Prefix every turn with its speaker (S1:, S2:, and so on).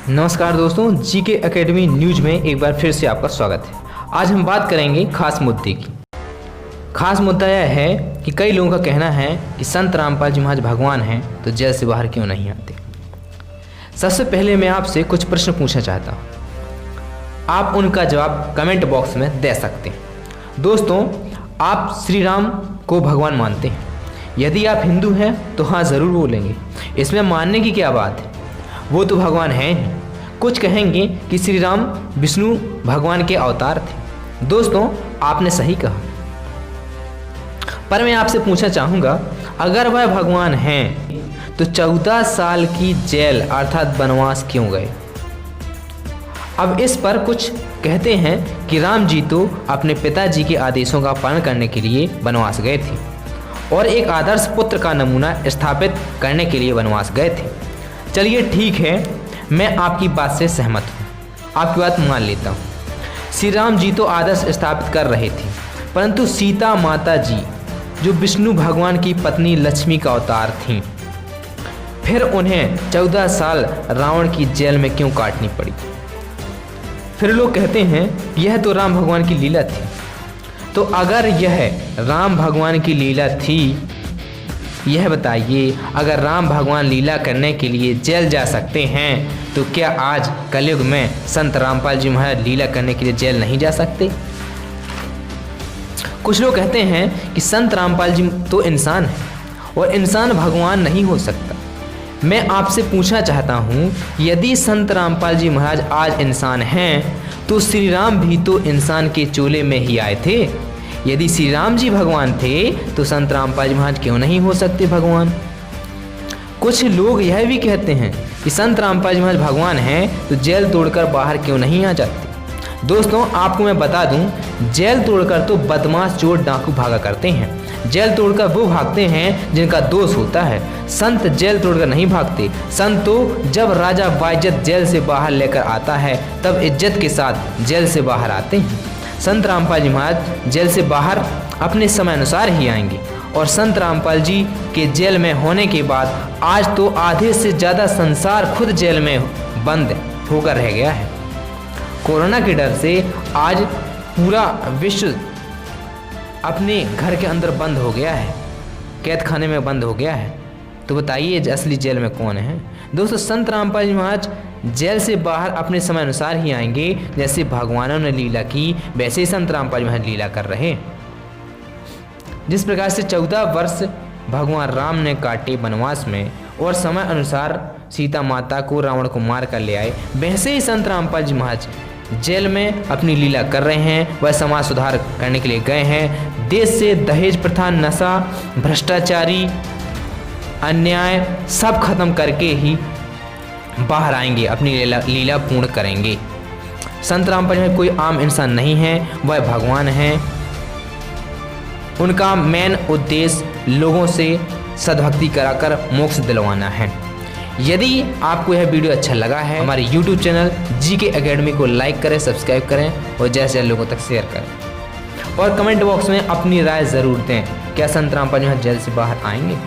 S1: नमस्कार दोस्तों, GK academy news में एक बार फिर से आपका स्वागत है। आज हम बात करेंगे खास मुद्दे की। खास मुद्दा यह है कि कई लोगों का कहना है कि संत रामपाल जी महाराज भगवान हैं तो जेल से बाहर क्यों नहीं आते। सबसे पहले मैं आपसे कुछ प्रश्न पूछना चाहता हूँ, आप उनका जवाब कमेंट बॉक्स में दे सकते हैं। दोस्तों, आप श्री राम को भगवान मानते हैं? यदि आप हिंदू हैं तो हाँ ज़रूर बोलेंगे, इसमें मानने की क्या बात है, वो तो भगवान हैं ही। कुछ कहेंगे कि श्री राम विष्णु भगवान के अवतार थे। दोस्तों, आपने सही कहा, पर मैं आपसे पूछना चाहूँगा, अगर वह भगवान हैं तो 14 साल की जेल अर्थात वनवास क्यों गए। अब इस पर कुछ कहते हैं कि राम जी तो अपने पिताजी के आदेशों का पालन करने के लिए वनवास गए थे और एक आदर्श पुत्र का नमूना स्थापित करने के लिए वनवास गए थे। चलिए ठीक है, मैं आपकी बात से सहमत हूँ, आपकी बात मान लेता हूँ। श्री राम जी तो आदर्श स्थापित कर रहे थे, परंतु सीता माता जी जो विष्णु भगवान की पत्नी लक्ष्मी का अवतार थीं, फिर उन्हें 14 साल रावण की जेल में क्यों काटनी पड़ी। फिर लोग कहते हैं यह तो राम भगवान की लीला थी। तो अगर यह राम भगवान की लीला थी, यह बताइए, अगर राम भगवान लीला करने के लिए जेल जा सकते हैं तो क्या आज कलयुग में संत रामपाल जी महाराज लीला करने के लिए जेल नहीं जा सकते। कुछ लोग कहते हैं कि संत रामपाल जी तो इंसान है और इंसान भगवान नहीं हो सकता। मैं आपसे पूछना चाहता हूँ, यदि संत रामपाल जी महाराज आज इंसान हैं तो श्री राम भी तो इंसान के चोले में ही आए थे। यदि श्री राम जी भगवान थे तो संत रामपाल जी महाराज क्यों नहीं हो सकते भगवान। कुछ लोग यह भी कहते हैं कि संत रामपाल जी महाराज भगवान हैं तो जेल तोड़कर बाहर क्यों नहीं आ जाते। दोस्तों, आपको मैं बता दूं, जेल तोड़कर तो बदमाश चोर डाकू भागा करते हैं। जेल तोड़कर वो भागते हैं जिनका दोष होता है। संत जेल तोड़कर नहीं भागते। संत तो जब राजा बाइज्जत जेल से बाहर लेकर आता है तब इज्जत के साथ जेल से बाहर आते हैं। संत रामपाल जी महाराज जेल से बाहर अपने समय अनुसार ही आएंगे और संत रामपाल जी के जेल में होने के बाद आज तो आधे से ज़्यादा संसार खुद जेल में बंद होकर रह गया है। कोरोना के डर से आज पूरा विश्व अपने घर के अंदर बंद हो गया है, कैद खाने में बंद हो गया है। तो बताइए असली जेल में कौन है। दोस्तों, संत रामपाल जी महाराज जेल से बाहर अपने समय अनुसार ही आएंगे। जैसे भगवानों ने लीला की वैसे ही संत रामपाल जी महाराज लीला कर रहे। जिस प्रकार से 14 वर्ष भगवान राम ने काटे वनवास में और समय अनुसार सीता माता को रावण को मार कर ले आए, वैसे ही संत रामपाल जी महाराज जेल में अपनी लीला कर रहे हैं। वह समाज सुधार करने के लिए गए हैं। देश से दहेज प्रथा, नशा, भ्रष्टाचारी, अन्याय सब खत्म करके ही बाहर आएंगे, अपनी लीला पूर्ण करेंगे। संत रामपाल जी कोई आम इंसान नहीं है, वह भगवान हैं। उनका मेन उद्देश्य लोगों से सद्भक्ति कराकर मोक्ष दिलवाना है। यदि आपको यह वीडियो अच्छा लगा है, हमारे YouTube चैनल जीके एकेडमी को लाइक करें, सब्सक्राइब करें और जैसे लोगों तक शेयर करें और कमेंट बॉक्स में अपनी राय ज़रूर दें। क्या संत रामपाल जी जेल से बाहर आएंगे।